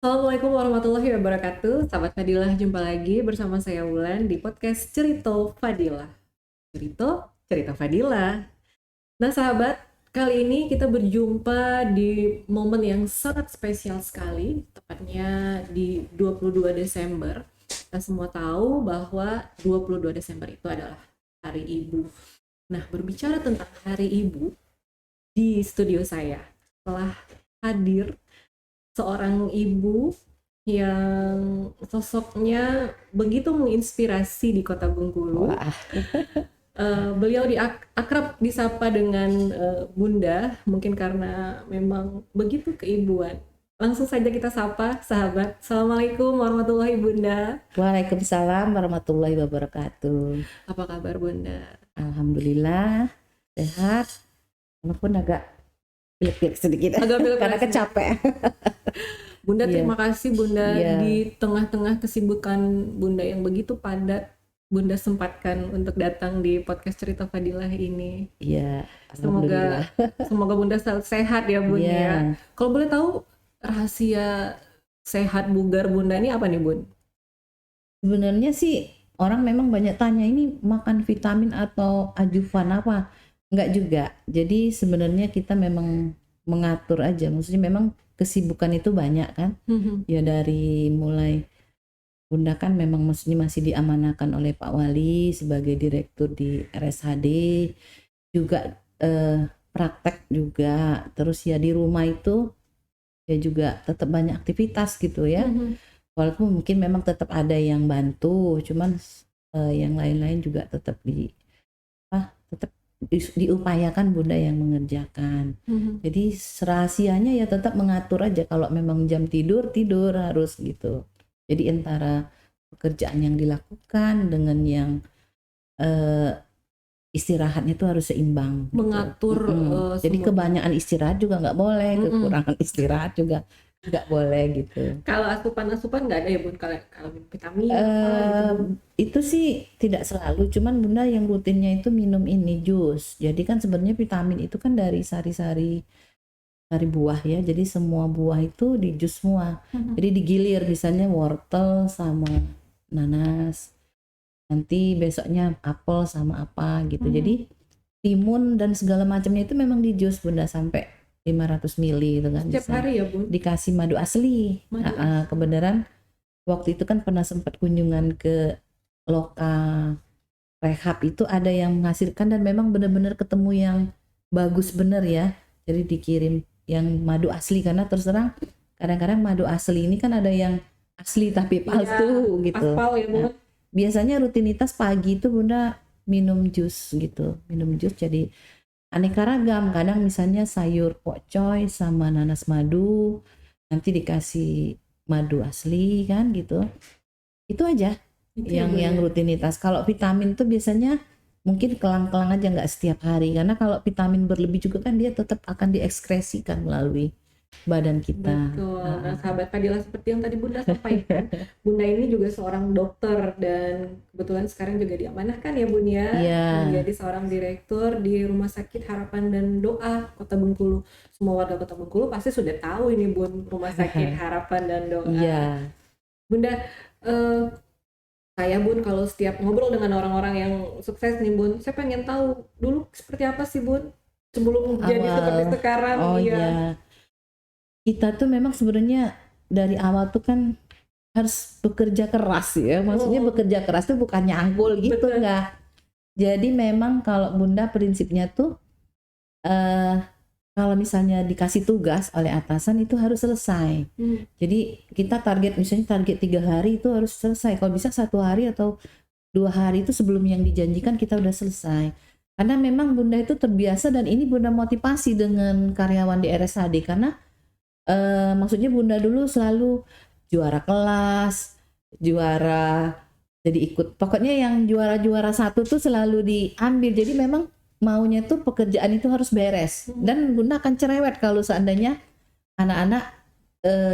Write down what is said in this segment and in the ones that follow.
Assalamualaikum warahmatullahi wabarakatuh. Sahabat Fadilah, jumpa lagi bersama saya Wulan di podcast Cerita Fadilah. Cerita Fadilah. Nah sahabat, kali ini kita berjumpa di momen yang sangat spesial sekali, tepatnya di 22 Desember. Kita semua tahu bahwa 22 Desember itu adalah Hari Ibu. Nah, berbicara tentang Hari Ibu, di studio saya telah hadir seorang ibu yang sosoknya begitu menginspirasi di Kota Bengkulu. Wah, Beliau akrab disapa dengan Bunda, mungkin karena memang begitu keibuan. Langsung saja kita sapa sahabat. Assalamualaikum warahmatullahi Bunda. Waalaikumsalam warahmatullahi wabarakatuh. Apa kabar Bunda? Alhamdulillah sehat, walaupun agak pilek-pilek sedikit Agak pilek karena sedikit. kecapek. Bunda, Iya. terima kasih Bunda, Iya. di tengah-tengah kesibukan Bunda yang begitu padat, Bunda sempatkan untuk datang di podcast Cerita Fadilah ini. Iya, alhamdulillah. Semoga Bunda selalu sehat ya Bun Iya. ya. Kalau boleh tahu rahasia sehat bugar Bunda ini apa nih Bun? Sebenarnya sih orang memang banyak tanya ini makan vitamin atau ajuvan apa? Enggak juga. Jadi sebenarnya kita memang mengatur aja. Maksudnya memang kesibukan itu banyak kan. Ya dari mulai Bunda kan memang maksudnya masih diamanahkan oleh Pak Wali sebagai direktur di RSHD, juga praktek juga, terus ya di rumah itu ya juga tetap banyak aktivitas gitu ya. Walaupun mungkin memang tetap ada yang bantu, cuman yang lain-lain juga tetap diupayakan Bunda yang mengerjakan. Jadi rahasianya ya tetap mengatur aja, kalau memang jam tidur harus gitu. Jadi antara pekerjaan yang dilakukan dengan yang istirahatnya itu harus seimbang. Mengatur gitu. Jadi kebanyakan istirahat juga nggak boleh, kekurangan istirahat juga nggak boleh gitu. Kalau asupan nggak ada ya Bun? Kalau vitamin apa gitu? Itu sih tidak selalu, cuman Bunda yang rutinnya itu minum ini jus. Jadi kan sebenarnya vitamin itu kan dari sari-sari buah ya, jadi semua buah itu di jus semua. Jadi digilir, misalnya wortel sama nanas, nanti besoknya apel sama apa gitu. Jadi timun dan segala macamnya itu memang di jus Bunda, sampai 500 ml itu kan. Setiap hari ya Bun? Dikasih madu asli. Kebenaran waktu itu kan pernah sempat kunjungan ke Loka Rehab, itu ada yang menghasilkan dan memang benar-benar ketemu yang bagus bener ya. Jadi dikirim yang madu asli, karena terus terang kadang-kadang madu asli ini kan ada yang asli tapi palsu gitu. Aspal ya Bun? Nah, biasanya rutinitas pagi itu Bunda minum jus gitu, jadi aneka ragam. Kadang misalnya sayur pokcoy sama nanas madu, nanti dikasih madu asli kan gitu. Itu aja yang rutinitas. Kalau vitamin tuh biasanya mungkin kelang-kelang aja, nggak setiap hari, karena kalau vitamin berlebih juga kan dia tetap akan diekskresikan melalui badan kita. Betul. Nah sahabat Fadilah, seperti yang tadi Bunda sampaikan, Bunda ini juga seorang dokter dan kebetulan sekarang juga diamanahkan ya Bun ya, menjadi seorang direktur di Rumah Sakit Harapan dan Doa Kota Bengkulu. Semua warga Kota Bengkulu pasti sudah tahu ini Bun, Rumah Sakit Harapan dan Doa. Bunda, saya Bun kalau setiap ngobrol dengan orang-orang yang sukses nih Bun, saya pengen tahu dulu seperti apa sih Bun sebelum jadi seperti sekarang. Kita tuh memang sebenarnya dari awal tuh kan harus bekerja keras ya. Maksudnya bekerja keras tuh bukan nyangkul gitu, enggak. Jadi memang kalau Bunda prinsipnya tuh kalau misalnya dikasih tugas oleh atasan itu harus selesai. Jadi kita misalnya target 3 hari itu harus selesai. Kalau bisa 1 hari atau 2 hari itu sebelum yang dijanjikan kita udah selesai. Karena memang Bunda itu terbiasa, dan ini Bunda motivasi dengan karyawan di RSHD, karena maksudnya Bunda dulu selalu juara kelas, juara, jadi ikut, pokoknya yang juara-juara 1 tuh selalu diambil. Jadi memang maunya tuh pekerjaan itu harus beres, dan Bunda akan cerewet kalau seandainya anak-anak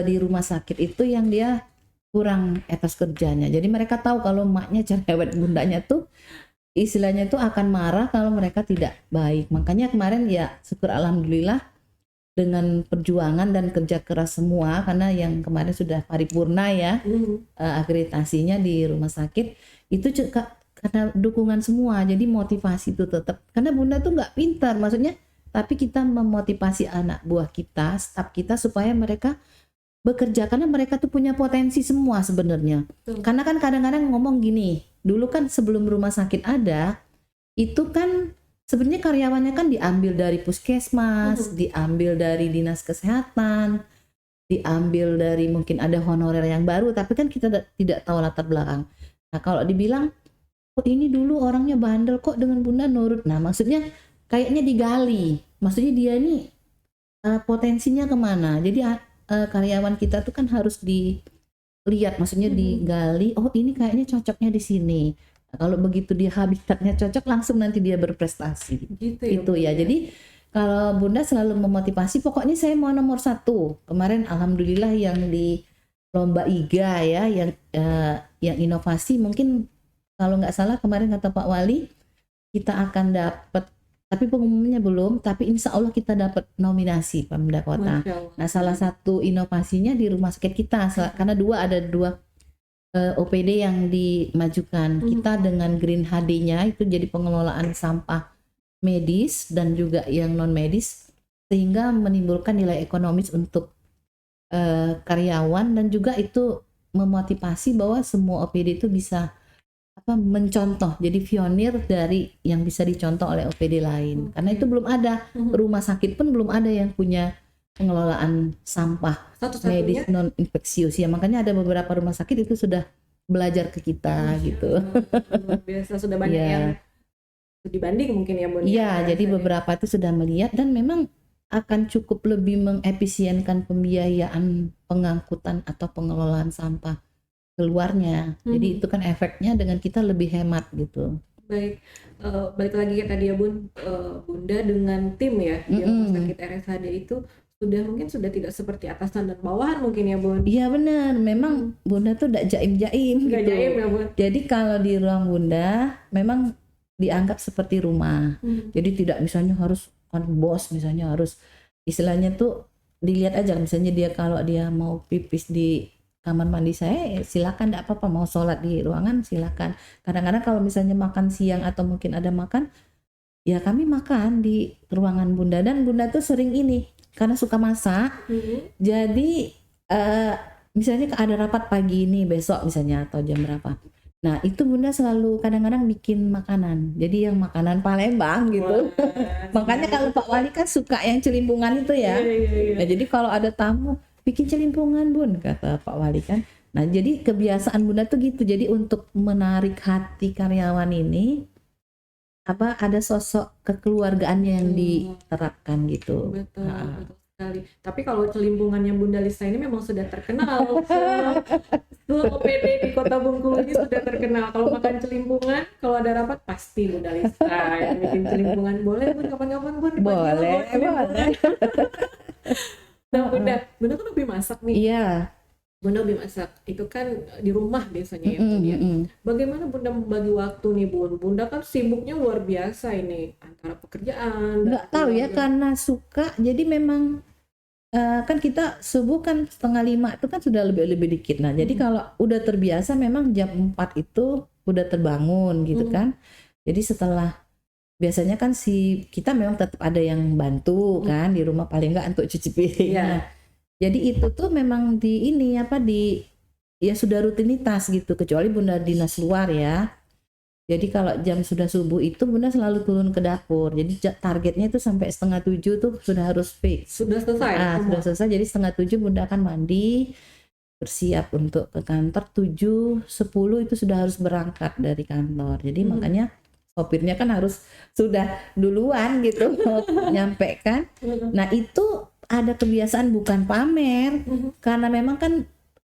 di rumah sakit itu yang dia kurang etos kerjanya. Jadi mereka tahu kalau maknya cerewet, Bundanya tuh istilahnya tuh akan marah kalau mereka tidak baik. Makanya kemarin ya syukur alhamdulillah dengan perjuangan dan kerja keras semua, karena yang kemarin sudah paripurna ya akreditasinya di rumah sakit itu juga karena dukungan semua, jadi motivasi itu tetap, karena Bunda tuh nggak pintar maksudnya, tapi kita memotivasi anak buah kita, staf kita supaya mereka bekerja, karena mereka tuh punya potensi semua sebenarnya. Karena kan kadang-kadang ngomong gini, dulu kan sebelum rumah sakit ada itu kan sebenarnya karyawannya kan diambil dari puskesmas, diambil dari dinas kesehatan, diambil dari mungkin ada honorer yang baru, tapi kan kita tidak tahu latar belakang. Nah kalau dibilang, kok ini dulu orangnya bandel kok dengan Bunda nurut. Nah maksudnya kayaknya digali, maksudnya dia ini potensinya kemana. Jadi karyawan kita tuh kan harus dilihat, maksudnya digali, oh ini kayaknya cocoknya di sini. Kalau begitu dia habitatnya cocok, langsung nanti dia berprestasi. Gitu Itu ya. Jadi kalau Bunda selalu memotivasi, pokoknya saya mau nomor 1. Kemarin alhamdulillah yang di lomba IGA ya, yang inovasi, mungkin kalau nggak salah kemarin kata Pak Wali kita akan dapat, tapi pengumumannya belum, tapi insya Allah kita dapat nominasi Pemda Kota. Nah salah satu inovasinya di rumah sakit kita, karena ada dua OPD yang dimajukan. Kita dengan Green HD-nya itu jadi pengelolaan sampah medis dan juga yang non medis, sehingga menimbulkan nilai ekonomis untuk karyawan, dan juga itu memotivasi bahwa semua OPD itu bisa mencontoh, jadi pionir dari yang bisa dicontoh oleh OPD lain. Karena itu belum ada, rumah sakit pun belum ada yang punya pengelolaan sampah medis non infeksius ya, makanya ada beberapa rumah sakit itu sudah belajar ke kita gitu. Biasa sudah banyak yang dibanding mungkin ya Bunda. Iya, jadi beberapa itu sudah melihat, dan memang akan cukup lebih mengefisienkan pembiayaan pengangkutan atau pengelolaan sampah keluarnya. Jadi itu kan efeknya dengan kita lebih hemat gitu. Baik, balik lagi ya tadi ya Bunda dengan tim ya di rumah sakit RSHD itu mungkin sudah tidak seperti atasan dan bawahan mungkin ya Bun. Iya benar, memang Bunda tuh udah jaim-jaim gitu. Jaim ya Bun. Jadi kalau di ruang Bunda memang dianggap seperti rumah. Jadi tidak misalnya harus kan bos, misalnya harus istilahnya tuh dilihat aja, misalnya dia kalau dia mau pipis di kamar mandi saya silakan, tidak apa-apa, mau sholat di ruangan silakan. Kadang-kadang kalau misalnya makan siang atau mungkin ada makan, ya kami makan di ruangan Bunda, dan Bunda tuh sering ini karena suka masak. Jadi misalnya ada rapat pagi ini besok misalnya atau jam berapa, nah itu Bunda selalu kadang-kadang bikin makanan, jadi yang makanan Palembang gitu. Makanya kalau Pak Wali kan suka yang celimpungan itu ya. Nah jadi kalau ada tamu bikin celimpungan Bun, kata Pak Wali kan. Nah jadi kebiasaan Bunda tuh gitu, jadi untuk menarik hati karyawan ini ada sosok kekeluargaannya yang diterapkan gitu. Betul sekali. Tapi kalau celimpungannya Bunda Lisa ini memang sudah terkenal. Semua OPD di Kota Bengkulu ini sudah terkenal. Kalau makan celimpungan, kalau ada rapat pasti Bunda Lisa yang bikin celimpungan. Boleh Bun, kapan-kapan Bun? Boleh. Nah Bunda kan lebih masak nih. Iya. Bunda lebih masak, itu kan di rumah biasanya ya Bun ya. Bagaimana Bunda membagi waktu nih Bun? Bunda kan sibuknya luar biasa ini, antara pekerjaan. Nggak tahu ya, karena suka, jadi memang kan kita subuh kan 4:30 itu kan sudah lebih dikit. Nah jadi kalau udah terbiasa memang jam 4 itu udah terbangun gitu kan. Jadi setelah, biasanya kan kita memang tetap ada yang bantu kan di rumah, paling nggak untuk cuci piring. Jadi itu tuh memang ya sudah rutinitas gitu, kecuali Bunda dinas luar ya. Jadi kalau jam sudah subuh itu Bunda selalu turun ke dapur. Jadi targetnya itu sampai 6:30 tuh sudah harus fix. Sudah selesai? Sudah selesai, jadi 6:30 Bunda akan mandi, bersiap untuk ke kantor. 7:10 itu sudah harus berangkat dari kantor. Jadi makanya sopirnya kan harus sudah duluan gitu nyampe kan. Nah itu ada kebiasaan bukan pamer, karena memang kan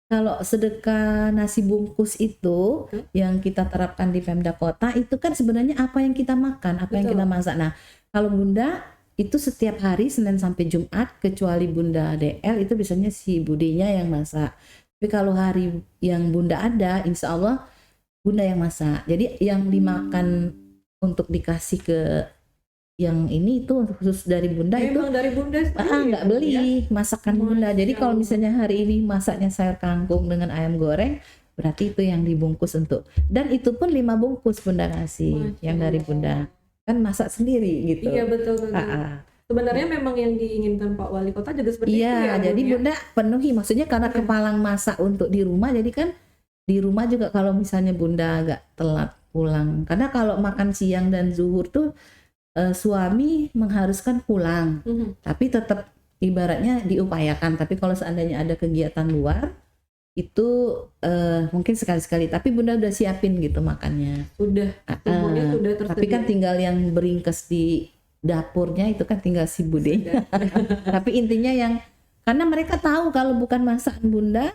kalau sedekah nasi bungkus itu yang kita terapkan di Pemda Kota itu kan sebenarnya apa yang kita makan, apa yang kita masak. Nah kalau Bunda itu setiap hari Senin sampai Jumat, kecuali Bunda DL itu biasanya si Budenya yang masak. Tapi kalau hari yang Bunda ada, insya Allah Bunda yang masak. Jadi yang dimakan untuk dikasih ke yang ini itu khusus dari bunda itu Memang dari bunda sendiri nggak ya, Bu, beli ya? masakan bunda. Jadi Masya kalau Allah. misalnya hari ini masaknya sayur kangkung dengan ayam goreng, berarti itu yang dibungkus dan itu pun 5 bungkus bunda kasih Masya yang dari Allah. bunda, kan masak sendiri gitu. Iya betul betul. Sebenarnya memang yang diinginkan Pak Wali Kota juga seperti itu ya, Iya, Bun jadi ya. bunda penuhi, maksudnya karena Iya. kepalang masak untuk di rumah, jadi kan di rumah juga kalau misalnya bunda agak telat pulang, karena kalau makan siang dan zuhur tuh suami mengharuskan pulang, tapi tetap ibaratnya diupayakan. Tapi kalau seandainya ada kegiatan luar itu mungkin sekali-sekali, tapi bunda udah siapin gitu makannya. Sudah, semuanya sudah tersedia. Tapi kan tinggal yang beringkes di dapurnya itu kan tinggal si budenya. Tapi intinya yang, karena mereka tahu kalau bukan masakan bunda,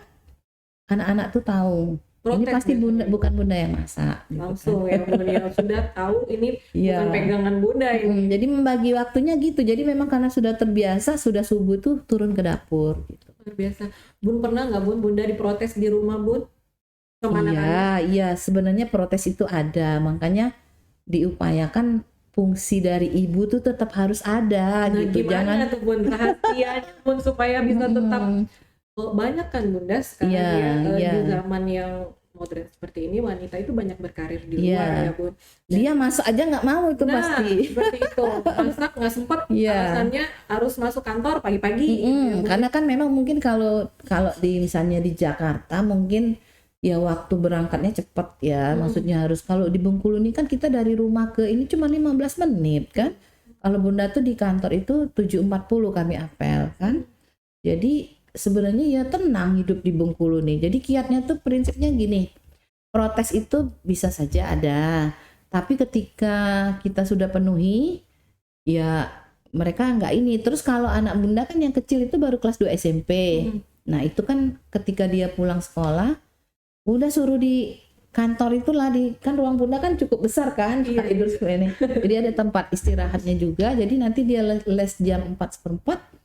anak-anak tuh tahu ini Protes pasti bunda, biasanya. bukan bunda yang masak gitu Langsung kan. ya Bun ya, sudah tahu ini Iya. bukan pegangan bunda ini. Jadi membagi waktunya gitu. Jadi memang karena sudah terbiasa, sudah subuh tuh turun ke dapur gitu. Luar biasa. Bun pernah nggak Bun bunda diprotes di rumah Bun? Sama anak-anak? Iya, sebenarnya protes itu ada, makanya diupayakan fungsi dari ibu tuh tetap harus ada Nah gitu. gimana Jangan tuh Bun rahasianya Bun supaya bisa tetap banyak kan bunda sekarang Iya, ya iya. di zaman yang modern seperti ini wanita itu banyak berkarir di Iya. luar ya Bun. dia masak aja nggak mau itu Nah pasti. seperti itu, masak nggak sempet, Iya. alasannya harus masuk kantor pagi-pagi gitu ya, Bun. Karena kan memang mungkin kalau di misalnya di Jakarta mungkin ya waktu berangkatnya cepat ya, maksudnya harus, kalau di Bengkulu ini kan kita dari rumah ke ini cuma 15 menit kan. Kalau bunda tuh di kantor itu 7.40 kami apel kan. Jadi sebenarnya ya tenang hidup di Bengkulu nih. Jadi kiatnya tuh prinsipnya gini, protes itu bisa saja ada, tapi ketika kita sudah penuhi ya mereka nggak ini. Terus kalau anak bunda kan yang kecil itu baru kelas 2 SMP. Nah itu kan ketika dia pulang sekolah udah suruh di kantor itulah, di kan ruang bunda kan cukup besar kan, Iya, tidur ini. Jadi ada tempat istirahatnya juga, jadi nanti dia les jam 4:04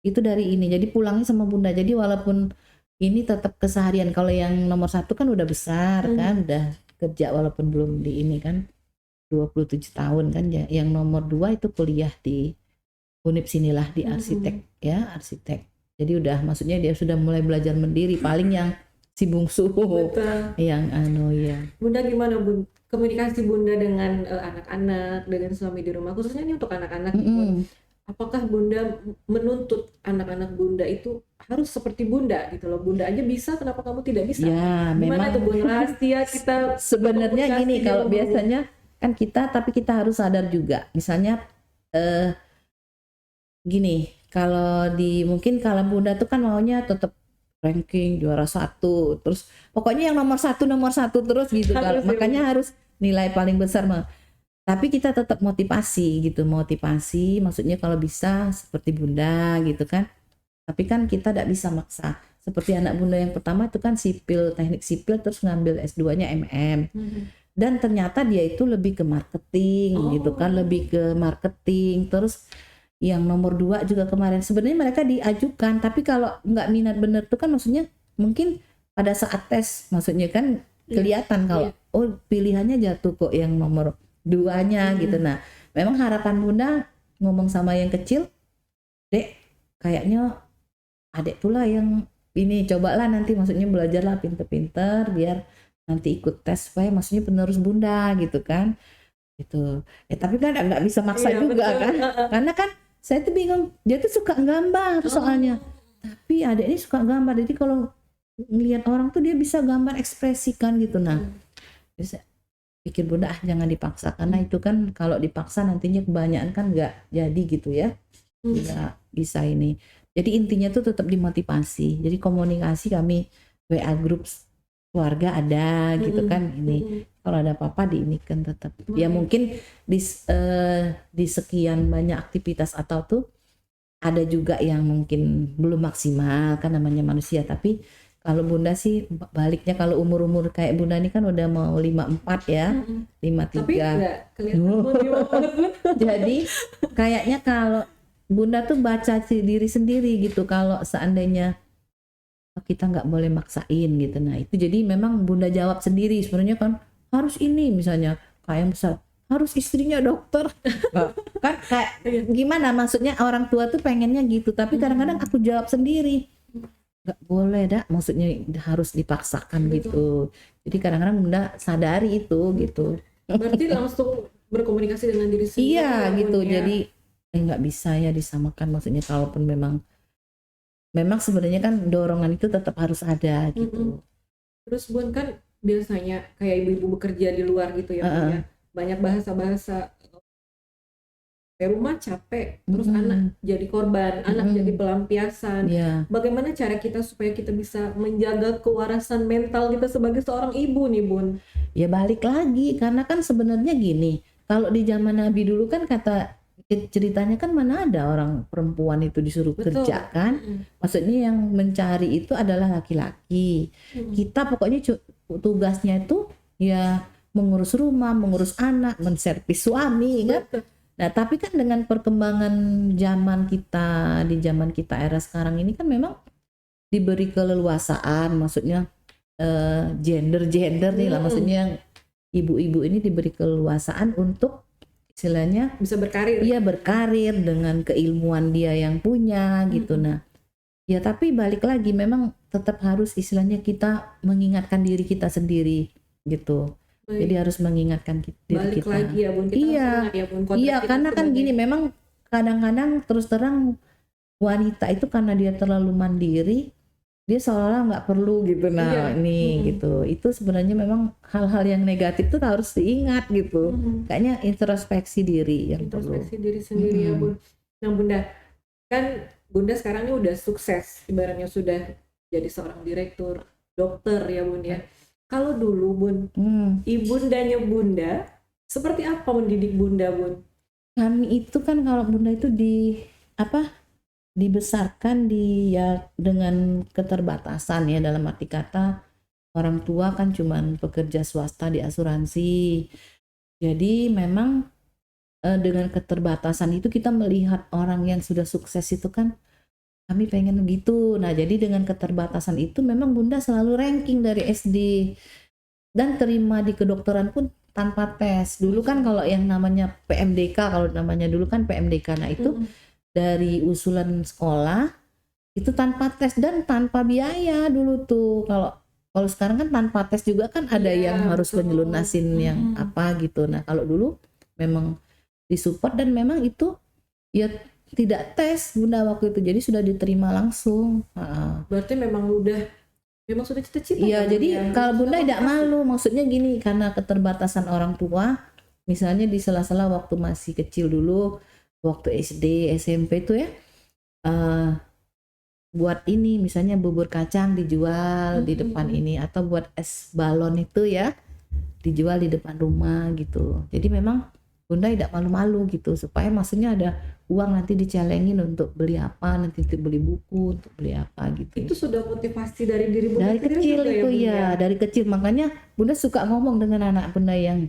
itu dari ini, jadi pulangnya sama bunda. Jadi walaupun ini tetap keseharian, kalau yang nomor 1 kan udah besar kan, udah kerja walaupun belum di ini kan 27 tahun kan ya. Yang nomor 2 itu kuliah di Unip sinilah di arsitek ya, arsitek. Jadi udah, maksudnya dia sudah mulai belajar mandiri. Paling yang si bungsu Betul. yang ya. Bunda gimana Bun? Komunikasi bunda dengan anak-anak, dengan suami di rumah, khususnya ini untuk anak-anak Bun. Apakah bunda menuntut anak-anak bunda itu harus seperti bunda gitu loh? Bunda aja bisa, kenapa kamu tidak bisa? Ya, Gimana memang tuh Bun rahasia kita sebenarnya komunikasi gini, di kalau rumah, Bun? biasanya kan tapi kita harus sadar juga. Misalnya gini, kalau mungkin kalau bunda tuh kan maunya tetap ranking juara 1, terus pokoknya yang nomor satu terus gitu. Harus ya, Makanya harus nilai paling besar tapi kita tetap motivasi gitu, maksudnya kalau bisa seperti bunda gitu kan. Tapi kan kita tidak bisa maksa. Seperti anak bunda yang pertama itu kan sipil, teknik sipil, terus ngambil S2-nya MM. Dan ternyata dia itu lebih ke marketing gitu kan, lebih ke marketing. Terus yang nomor 2 juga kemarin sebenarnya mereka diajukan, tapi kalau nggak minat bener tuh kan, maksudnya mungkin pada saat tes maksudnya kan kelihatan kalau oh pilihannya jatuh kok yang nomor 2-nya gitu. Nah memang harapan bunda ngomong sama yang kecil, dek kayaknya adek pula yang ini, cobalah nanti, maksudnya belajarlah pinter-pinter biar nanti ikut tes supaya maksudnya penerus bunda gitu kan gitu. Tapi kan nggak bisa maksa juga betul. kan, karena kan saya tuh bingung, dia tuh suka gambar soalnya. Tapi adek ini suka gambar, jadi kalau ngelihat orang tuh dia bisa gambar ekspresikan gitu. Nah bisa pikir bunda jangan dipaksa, karena itu kan kalau dipaksa nantinya kebanyakan kan nggak jadi gitu ya, nggak bisa ini. Jadi intinya tuh tetap dimotivasi. Jadi komunikasi kami WA grup keluarga ada gitu kan, ini kalau ada apa-apa diinikan tetap. Ya mungkin di sekian banyak aktivitas atau tuh ada juga yang mungkin belum maksimal kan, namanya manusia. Tapi kalau bunda sih baliknya, kalau umur kayak bunda ini kan udah mau 54 ya, 53. Tapi enggak kelihatan. Jadi kayaknya kalau bunda tuh baca diri sendiri gitu, kalau seandainya kita nggak boleh maksain gitu. Nah itu jadi memang bunda jawab sendiri sebenarnya kan, harus ini misalnya kayak yang besar harus istrinya dokter. Kan kayak gimana, maksudnya orang tua tuh pengennya gitu, tapi kadang-kadang aku jawab sendiri, nggak boleh dah, maksudnya harus dipaksakan gitu. Jadi kadang-kadang Bunda sadari itu gitu. Berarti langsung berkomunikasi dengan diri sendiri. Iya ya, Bun, gitu, ya. jadi nggak bisa ya disamakan, maksudnya kalaupun memang sebenarnya kan dorongan itu tetap harus ada gitu. Terus Bun, kan biasanya kayak ibu-ibu bekerja di luar gitu ya, Bun, ya. Banyak bahasa-bahasa kayak rumah capek, terus anak jadi korban, anak jadi pelampiasan. Iya. Bagaimana cara kita supaya kita bisa menjaga kewarasan mental kita sebagai seorang ibu nih, Bun? Ya balik lagi, karena kan sebenarnya gini, kalau di zaman Nabi dulu kan kata ceritanya kan mana ada orang perempuan itu disuruh Betul. kerja kan, maksudnya yang mencari itu adalah laki-laki. Kita pokoknya tugasnya itu ya mengurus rumah, mengurus anak, menservis suami kan. Betul. Nah tapi kan dengan perkembangan zaman kita, di zaman kita era sekarang ini kan memang diberi keleluasaan, maksudnya gender nih lah, maksudnya ibu-ibu ini diberi keleluasaan untuk istilahnya Bisa berkarir. Iya berkarir dengan keilmuan dia yang punya gitu. Nah ya tapi balik lagi memang tetap harus istilahnya kita mengingatkan diri kita sendiri gitu. Baik. Jadi harus mengingatkan diri Balik kita. lagi ya, Bun. Kita Iya, harus ingat ya, Bun, kodrat iya kita karena kan sebagai- gini, memang kadang-kadang terus terang wanita itu karena dia terlalu mandiri, dia seolah-olah nggak perlu gitu. Nah Iya. ini gitu, itu sebenarnya memang hal-hal yang negatif itu harus diingat gitu. Kayaknya introspeksi diri yang Introspeksi perlu. diri sendiri ya, Bun. Nah, Bunda, kan Bunda sekarang ini udah sukses, ibaratnya sudah jadi seorang direktur, dokter ya, Bun ya. Kalau dulu, Bun, ibundanya Bunda seperti apa mendidik Bunda, Bun? Kami itu kan kalau Bunda itu dibesarkan ya dengan keterbatasan ya, dalam arti kata orang tua kan cuman pekerja swasta di asuransi. Jadi memang dengan keterbatasan itu kita melihat orang yang sudah sukses itu kan kami pengen begitu. Nah jadi dengan keterbatasan itu memang Bunda selalu ranking dari SD dan terima di kedokteran pun tanpa tes. Dulu kan kalau yang namanya PMDK, kalau namanya dulu kan PMDK, nah itu dari usulan sekolah itu tanpa tes dan tanpa biaya dulu tuh. Kalau sekarang kan tanpa tes juga kan ada yang harus penyelunasin yang apa gitu. Nah kalau dulu memang disupport dan memang itu ya tidak tes Bunda waktu itu, jadi sudah diterima langsung. Berarti memang sudah cita-cita. Iya, kan, jadi ya? kalau Bunda Sudah tidak malu, maksudnya gini, karena keterbatasan orang tua, misalnya di sela-sela waktu masih kecil dulu, waktu SD, SMP itu ya, buat ini misalnya bubur kacang dijual di depan ini, atau buat es balon itu ya dijual di depan rumah gitu. Jadi memang Bunda tidak malu-malu gitu, supaya maksudnya ada uang nanti dicelengin untuk beli apa, nanti beli buku, untuk beli apa gitu. Itu sudah motivasi dari diri Bunda Dari sendiri kecil juga itu Bun, ya, dari kecil. Makanya Bunda suka ngomong dengan anak Bunda yang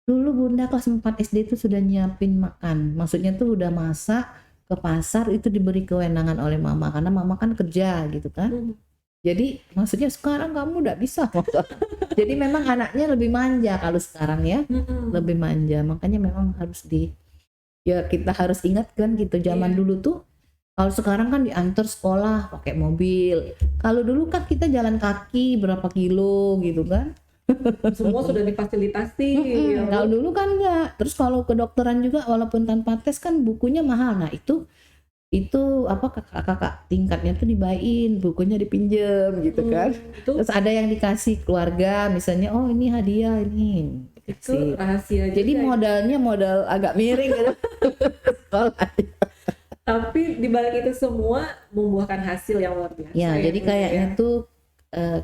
dulu Bunda kelas 4 SD itu sudah nyiapin makan. Maksudnya tuh udah masak, ke pasar itu diberi kewenangan oleh mama, karena mama kan kerja gitu kan. Jadi maksudnya sekarang kamu udah bisa. Jadi memang anaknya lebih manja kalau sekarang ya, lebih manja. Makanya memang harus kita harus ingat kan gitu, zaman dulu tuh kalau sekarang kan diantar sekolah pakai mobil. Kalau dulu kan kita jalan kaki berapa kilo gitu kan. Semua sudah difasilitasi. Ya, Kalau dulu kan enggak. Terus kalau kedokteran juga walaupun tanpa tes kan bukunya mahal. Nah itu apa kakak tingkatnya tuh dibayain, bukunya dipinjem gitu kan. Terus ada yang dikasih keluarga, misalnya oh ini hadiah ini. Itu rahasia. Jadi modalnya modal agak miring gitu. Tapi dibalik itu semua membuahkan hasil yang luar biasa. Ya, jadi kayaknya tuh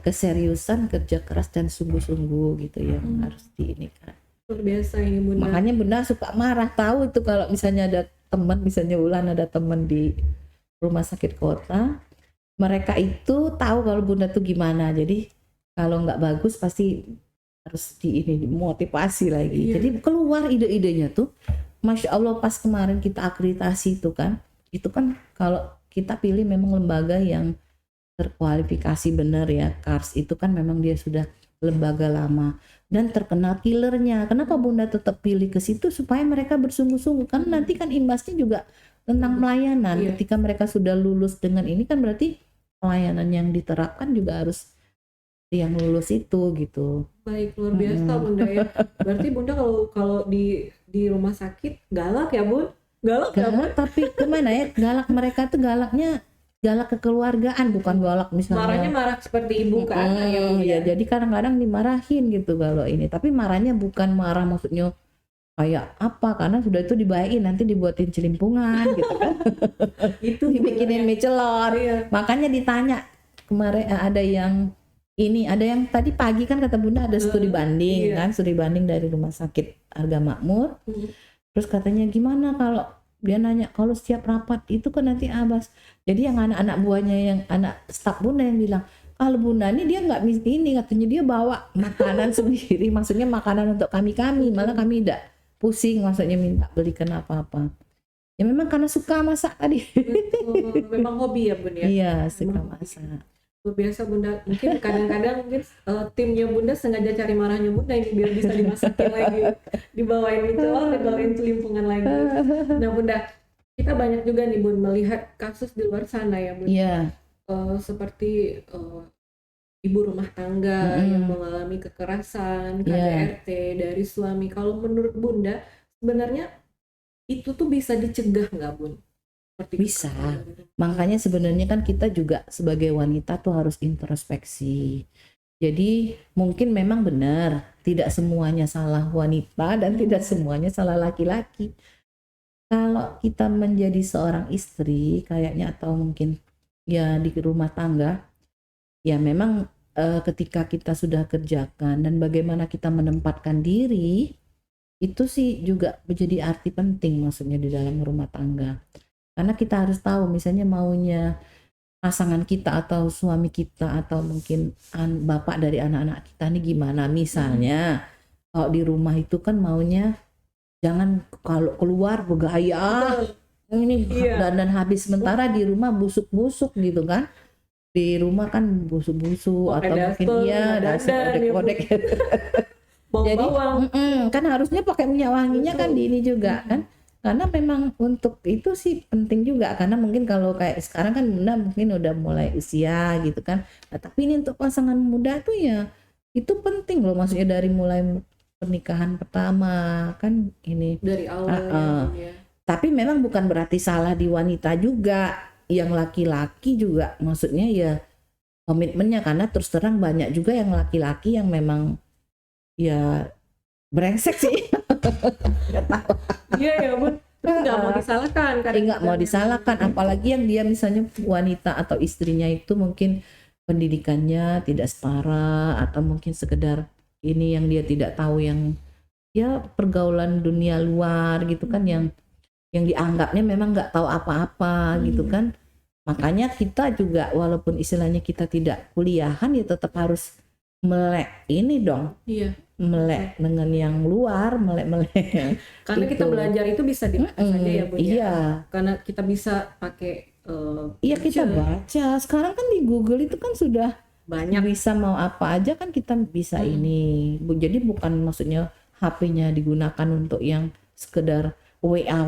keseriusan, kerja keras dan sungguh-sungguh gitu yang harus diinikan. Luar biasa ini Bunda. Makanya Bunda suka marah, tahu itu kalau misalnya ada teman, misalnya Ulan ada teman di rumah sakit kota, mereka itu tahu kalau Bunda tuh gimana. Jadi kalau nggak bagus pasti harus dimotivasi lagi. Jadi keluar ide-idenya tuh, Masya Allah pas kemarin kita akreditasi itu kan kalau kita pilih memang lembaga yang terkualifikasi benar ya, KARS itu kan memang dia sudah lembaga lama dan terkenal killernya. Kenapa Bunda tetap pilih ke situ? Supaya mereka bersungguh-sungguh, karena nanti kan imbasnya juga tentang pelayanan. Iya. Ketika mereka sudah lulus dengan ini kan berarti pelayanan yang diterapkan juga harus yang lulus itu gitu. Baik, luar biasa Bunda ya. Berarti Bunda kalau di rumah sakit galak ya Bun? Galak ya Bun? Galak, tapi gimana ya, galak mereka tuh galaknya galak kekeluargaan, bukan galak misalnya Marahnya marah seperti ibu ke anak ya Bun ya. Jadi kadang-kadang dimarahin gitu kalau ini, tapi marahnya bukan marah maksudnya kayak apa, karena sudah itu dibayain nanti dibuatin celimpungan gitu kan. Itu Dibikinin mie celor. Iya. Makanya ditanya kemarin ada yang tadi pagi kan kata Bunda ada studi banding iya. kan, studi banding dari Rumah Sakit Harga Makmur. Terus katanya gimana kalau dia nanya kalau setiap rapat itu kan nanti Abbas. Jadi yang anak-anak buahnya, yang anak staf Bunda yang bilang kalau Bunda ini dia nggak ini, katanya dia bawa makanan sendiri, maksudnya makanan untuk kami, malah kami tidak pusing maksudnya minta belikan apa-apa. Ya memang karena suka masak tadi. Betul. Memang hobi ya Bun ya. Iya, suka masak. Luar biasa Bunda. Mungkin kadang-kadang mungkin timnya Bunda sengaja cari marahnya Bunda ini biar bisa dimasakin lagi, dibawain mie celor, dibawain celimpungan lagi. Nah Bunda, kita banyak juga nih Bun melihat kasus di luar sana ya Bun. Iya. Seperti ibu rumah tangga yang mengalami kekerasan, KDRT dari suami. Kalau menurut Bunda, sebenarnya itu tuh bisa dicegah nggak Bun? Bisa. Makanya sebenarnya kan kita juga sebagai wanita tuh harus introspeksi. Jadi mungkin memang benar tidak semuanya salah wanita dan tidak semuanya salah laki-laki. Kalau kita menjadi seorang istri kayaknya, atau mungkin ya di rumah tangga, ya memang ketika kita sudah kerjakan dan bagaimana kita menempatkan diri, itu sih juga menjadi arti penting maksudnya di dalam rumah tangga. Karena kita harus tahu misalnya maunya pasangan kita atau suami kita atau mungkin bapak dari anak-anak kita ini gimana. Misalnya kalau di rumah itu kan maunya jangan kalau keluar bergaya ini dan habis, sementara di rumah busuk-busuk gitu kan. Di rumah kan busuk-busuk atau mungkin dasar kodek-kodek. Jadi kan harusnya pakai minyak wanginya kan di ini juga kan. Karena memang untuk itu sih penting juga, karena mungkin kalau kayak sekarang kan Bunda mungkin udah mulai usia gitu kan. Nah, tapi ini untuk pasangan muda tuh ya itu penting loh, maksudnya dari mulai pernikahan pertama kan ini dari awal ya. Tapi memang bukan berarti salah di wanita juga, yang laki-laki juga maksudnya ya komitmennya, karena terus terang banyak juga yang laki-laki yang memang ya brengsek sih. Iya ya Bun, nggak mau disalahkan kan? Nggak mau disalahkan, apalagi yang dia misalnya wanita atau istrinya itu mungkin pendidikannya tidak setara, atau mungkin sekedar ini yang dia tidak tahu, yang ya pergaulan dunia luar gitu kan, yang dianggapnya memang nggak tahu apa-apa gitu kan. Makanya kita juga walaupun istilahnya kita tidak kuliahan ya tetap harus melek ini dong. Iya. Melek dengan yang luar, melek karena kita belajar itu bisa di mana saja ya Bun ya. Karena kita bisa pakai iya kita baca sekarang kan di Google itu kan sudah banyak, bisa mau apa aja kan kita bisa ini. Jadi bukan maksudnya HP-nya digunakan untuk yang sekedar WA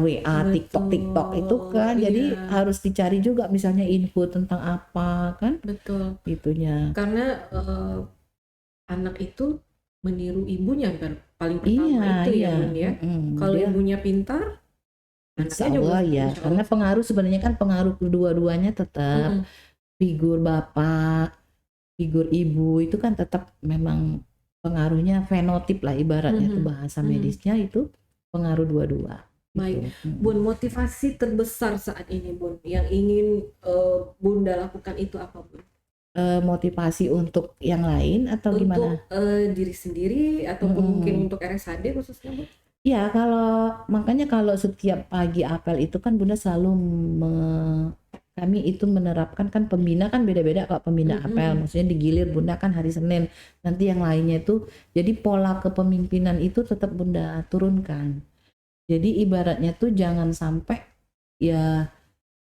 TikTok itu kan. Jadi harus dicari juga misalnya info tentang apa kan. Betul itunya, karena anak itu meniru ibunya kan paling pertama itu ya Bun ya. Kalau ibunya pintar, Insya Allah ya. Karena pengaruh sebenarnya kan pengaruh kedua-duanya tetap figur bapak, figur ibu itu kan tetap memang pengaruhnya fenotip lah ibaratnya itu bahasa medisnya itu pengaruh dua-dua. Baik, Bun, motivasi terbesar saat ini Bun yang ingin Bunda lakukan itu apa Bun? Motivasi untuk yang lain atau untuk, gimana? Diri sendiri ataupun mungkin untuk RSAD khususnya Bun? Ya makanya kalau setiap pagi apel itu kan Bunda selalu kami itu menerapkan kan, pembina kan beda-beda kalau pembina apel, maksudnya digilir Bunda kan hari Senin, nanti yang lainnya itu jadi pola kepemimpinan itu tetap Bunda turunkan. Jadi ibaratnya tuh jangan sampai ya,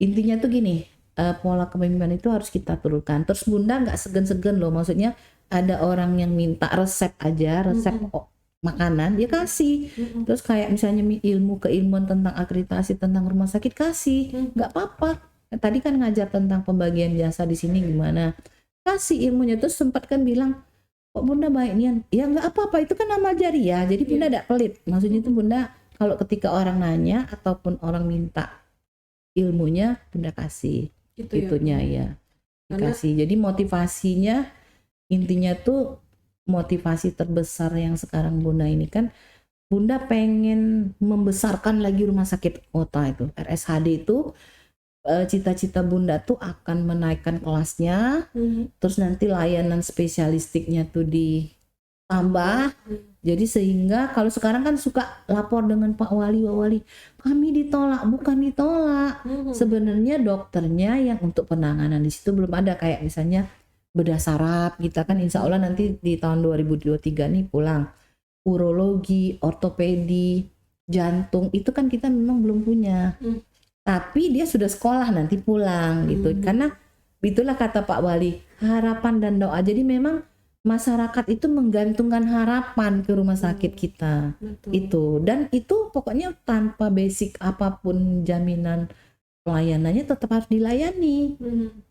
intinya tuh gini, pola kepemimpinan itu harus kita turunkan. Terus Bunda nggak segan-segan loh, maksudnya ada orang yang minta resep aja, resep makanan dia kasih. Terus kayak misalnya keilmuan tentang akreditasi tentang rumah sakit kasih, nggak apa-apa. Tadi kan ngajar tentang pembagian jasa di sini gimana, kasih ilmunya. Terus sempat kan bilang, kok Bunda baik nian, ya nggak apa-apa, itu kan amal jariah, jadi Bunda tidak pelit. Maksudnya itu Bunda kalau ketika orang nanya ataupun orang minta ilmunya, Bunda kasih itunya ya dikasih. Jadi motivasinya intinya tuh, motivasi terbesar yang sekarang Bunda ini kan, Bunda pengen membesarkan lagi rumah sakit kota itu RSHD itu. Cita-cita Bunda tuh akan menaikkan kelasnya, terus nanti layanan spesialistiknya tuh ditambah. Jadi sehingga kalau sekarang kan suka lapor dengan Pak Wali, kami ditolak, bukan ditolak. Sebenarnya dokternya yang untuk penanganan di situ belum ada, kayak misalnya bedah saraf kita kan insya Allah nanti di tahun 2023 nih pulang. Urologi, ortopedi, jantung itu kan kita memang belum punya. Tapi dia sudah sekolah nanti pulang gitu. Karena itulah kata Pak Wali, harapan dan doa. Jadi memang masyarakat itu menggantungkan harapan ke rumah sakit kita. Itu, dan itu pokoknya tanpa basic apapun jaminan pelayanannya tetap harus dilayani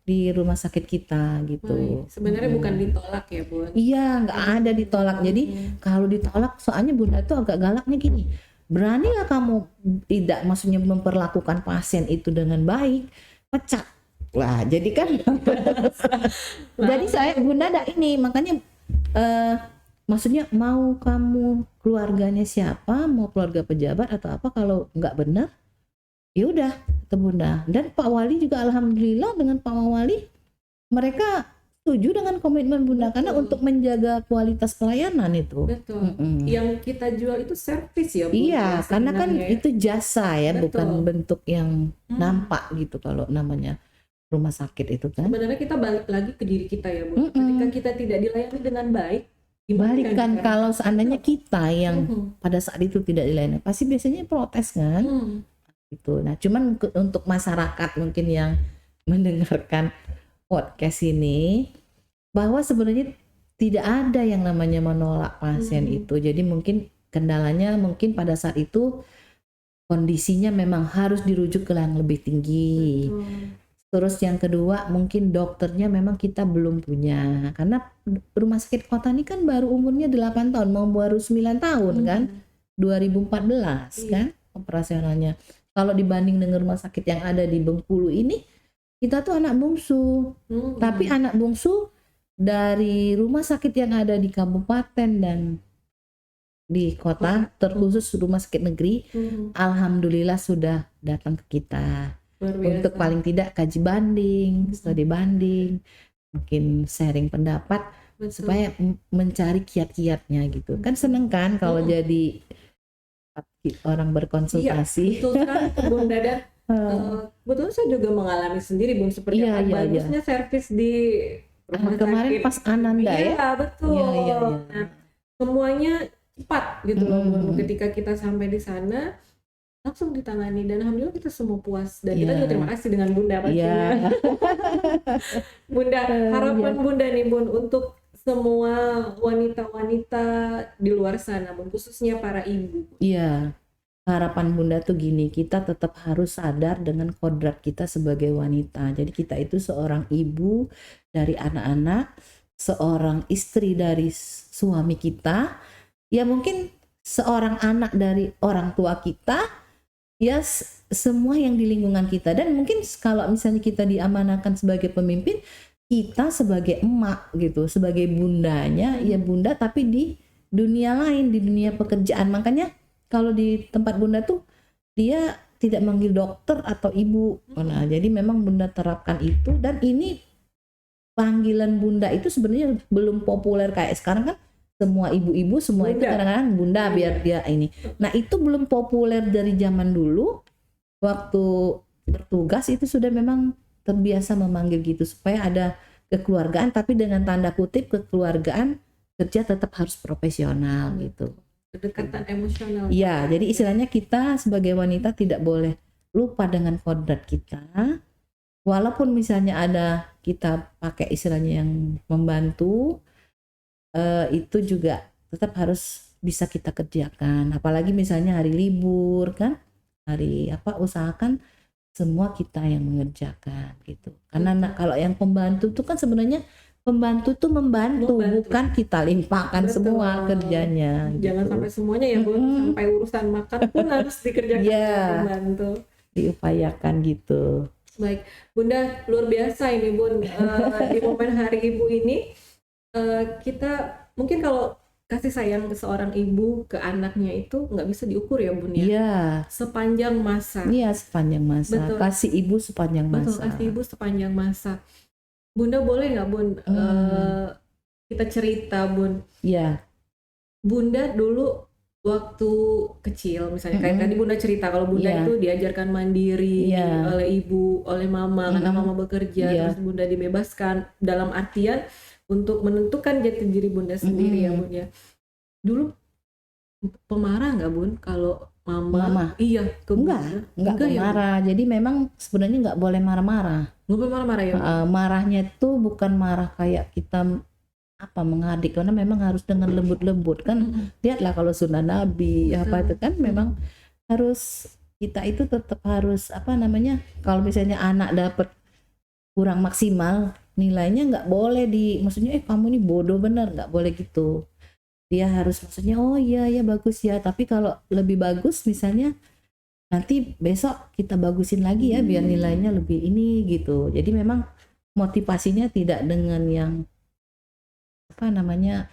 di rumah sakit kita gitu. Sebenarnya bukan ditolak ya Bu? Iya, nggak ada ditolak. Jadi kalau ditolak, soalnya Bunda itu agak galaknya gini, beranilah kamu tidak, maksudnya memperlakukan pasien itu dengan baik, pecat. Wah, jadi kan jadi saya Bunda ada ini, makanya maksudnya mau kamu keluarganya siapa, mau keluarga pejabat atau apa, kalau nggak benar ya udah kata Bunda. Dan Pak Wali juga alhamdulillah, dengan Pak Wali mereka setuju dengan komitmen Bunda. Karena untuk menjaga kualitas pelayanan itu. Yang kita jual itu servis ya Bu? Iya, karena kan ya? itu jasa ya, bukan bentuk yang nampak gitu kalau namanya rumah sakit itu kan. Sebenarnya kita balik lagi ke diri kita ya Bu. Ketika kita tidak dilayani dengan baik, Balikan kalau seandainya kita yang pada saat itu tidak dilayani, pasti biasanya protes kan. Gitu. Nah, cuman untuk masyarakat mungkin yang mendengarkan podcast ini, bahwa sebenarnya tidak ada yang namanya menolak pasien itu. Jadi mungkin kendalanya mungkin pada saat itu kondisinya memang harus dirujuk ke yang lebih tinggi. Terus yang kedua mungkin dokternya memang kita belum punya, karena rumah sakit kota ini kan baru umurnya 8 tahun, mau baru 9 tahun kan, 2014 kan operasionalnya. Kalau dibanding dengan rumah sakit yang ada di Bengkulu ini, kita tuh anak bungsu. Tapi anak bungsu dari rumah sakit yang ada di kabupaten dan di kota, terkhusus rumah sakit negeri, alhamdulillah sudah datang ke kita. Untuk paling tidak kaji banding, studi banding, mungkin sharing pendapat, supaya mencari kiat-kiatnya gitu. Kan seneng kan kalau jadi orang berkonsultasi. Iya, betul kan Bunda. Dan betul, saya juga mengalami sendiri Bun, seperti bagusnya servis di rumah kemarin sakit. Pas Ananda ya. Iya betul. Nah, semuanya cepat gitu loh Bun. Ketika kita sampai di sana langsung ditangani, dan alhamdulillah kita semua puas, dan kita juga terima kasih dengan Bunda pastinya. Bunda, harapan Bunda nih Bun untuk semua wanita-wanita di luar sana, khususnya para ibu. Iya, harapan Bunda tuh gini, kita tetap harus sadar dengan kodrat kita sebagai wanita. Jadi kita itu seorang ibu dari anak-anak, seorang istri dari suami kita, ya mungkin seorang anak dari orang tua kita, ya semua yang di lingkungan kita. Dan mungkin kalau misalnya kita diamanahkan sebagai pemimpin, kita sebagai emak gitu, sebagai bundanya, ya bunda tapi di dunia lain, di dunia pekerjaan. Makanya kalau di tempat Bunda tuh dia tidak manggil dokter atau ibu. Nah, jadi memang Bunda terapkan itu, dan ini panggilan Bunda itu sebenarnya belum populer kayak sekarang kan. Semua ibu-ibu semua Bunda. Itu kadang-kadang Bunda biar dia ini. Nah, itu belum populer dari zaman dulu. Waktu bertugas itu sudah memang terbiasa memanggil gitu, supaya ada kekeluargaan, tapi dengan tanda kutip kekeluargaan, kerja tetap harus profesional gitu. Kedekatan emosional. Iya, jadi istilahnya kita sebagai wanita tidak boleh lupa dengan kodrat kita, walaupun misalnya ada kita pakai istilahnya yang membantu, itu juga tetap harus bisa kita kerjakan. Apalagi misalnya hari libur kan, hari apa, usahakan semua kita yang mengerjakan gitu. Karena kalau yang pembantu tuh kan sebenarnya pembantu tuh membantu, bukan kita limpahkan semua kerjanya. Jangan gitu. sampai semuanya ya Bun, sampai urusan makan pun harus dikerjakan oleh pembantu. Diupayakan gitu. Baik, Bunda, luar biasa ini Bun. Di momen Hari Ibu ini kita mungkin kalau kasih sayang seorang ibu ke anaknya itu nggak bisa diukur ya Bun ya. Iya. Sepanjang masa. Iya, sepanjang masa. Betul. Kasih ibu sepanjang masa. Betul, kasih ibu sepanjang masa. Bunda boleh nggak Bun kita cerita Bun? Iya. Bunda dulu waktu kecil misalnya kayak tadi Bunda cerita kalau Bunda itu diajarkan mandiri oleh ibu, oleh mama karena mama bekerja, terus Bunda dibebaskan dalam artian untuk menentukan jati diri Bunda sendiri ya Bun ya. Dulu pemarah nggak Bun kalau mama? Iya, enggak pemarah. Ya, jadi memang sebenarnya nggak boleh marah-marah. Nggak boleh marah-marah ya. Marahnya itu bukan marah kayak kita mengadik, karena memang harus dengan lembut-lembut kan. Lihatlah kalau sunnah Nabi apa itu kan memang harus, kita itu tetap harus kalau misalnya anak dapat kurang maksimal nilainya, nggak boleh maksudnya kamu ini bodoh bener, nggak boleh gitu. Dia harus maksudnya oh iya bagus ya, tapi kalau lebih bagus misalnya nanti besok kita bagusin lagi ya biar nilainya lebih ini gitu. Jadi memang motivasinya tidak dengan yang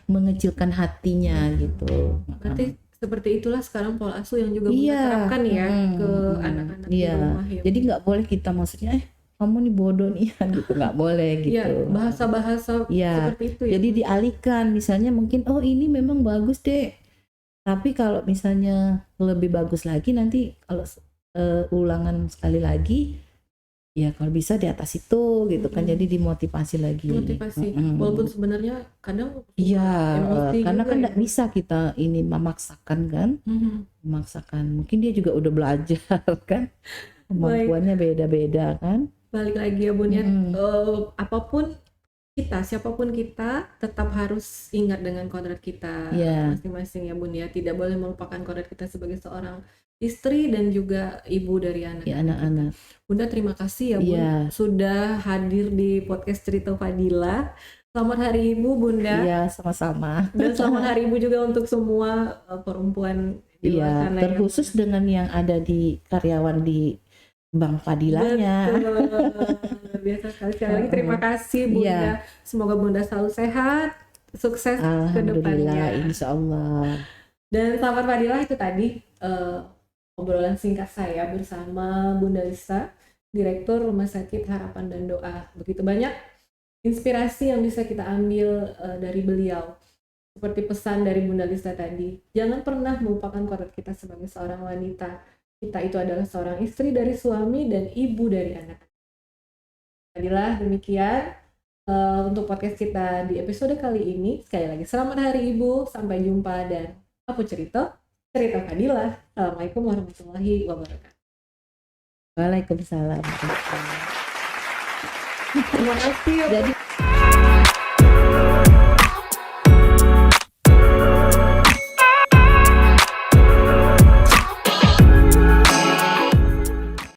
mengecilkan hatinya gitu. Berarti seperti itulah sekarang pola asuh yang juga Bunda terapkan ya ke anak-anak di rumah ya. Jadi nggak boleh kita maksudnya kamu nih bodoh nih gitu, nggak boleh gitu. Iya, bahasa-bahasa seperti itu ya. Jadi dialihkan, misalnya mungkin oh ini memang bagus deh, tapi kalau misalnya lebih bagus lagi nanti kalau ulangan sekali lagi ya kalau bisa di atas itu gitu kan. Jadi dimotivasi lagi. Walaupun sebenarnya kadang karena kan nggak bisa kita ini memaksakan kan. Memaksakan, mungkin dia juga udah belajar kan, kemampuannya beda-beda kan. Balik lagi ya Bun ya, apapun kita, siapapun kita tetap harus ingat dengan kodrat kita masing-masing ya Bun ya. Tidak boleh melupakan kodrat kita sebagai seorang istri dan juga ibu dari anak-anak. Bunda terima kasih ya Bun sudah hadir di podcast Cerita Fadilah. Selamat Hari Ibu Bunda. Iya, sama-sama. Dan selamat Hari Ibu juga untuk semua perempuan di luar sana. Terkhusus dengan yang ada di karyawan di Bank Fadilahnya. Biasa sekali lagi terima kasih Bunda. Semoga Bunda selalu sehat, sukses ke depannya. Insya Allah. Dan sahabat Fadilah, itu tadi obrolan singkat saya bersama Bunda Lisa, Direktur Rumah Sakit Harapan dan Doa. Begitu banyak inspirasi yang bisa kita ambil dari beliau. Seperti pesan dari Bunda Lisa tadi, jangan pernah melupakan kodrat kita sebagai seorang wanita. Kita itu adalah seorang istri dari suami dan ibu dari anak. Jadilah demikian untuk podcast kita di episode kali ini. Sekali lagi selamat Hari Ibu, sampai jumpa dan Aku Cerita Fadilah. Assalamualaikum warahmatullahi wabarakatuh. Waalaikumsalam. Terima kasih. Jadi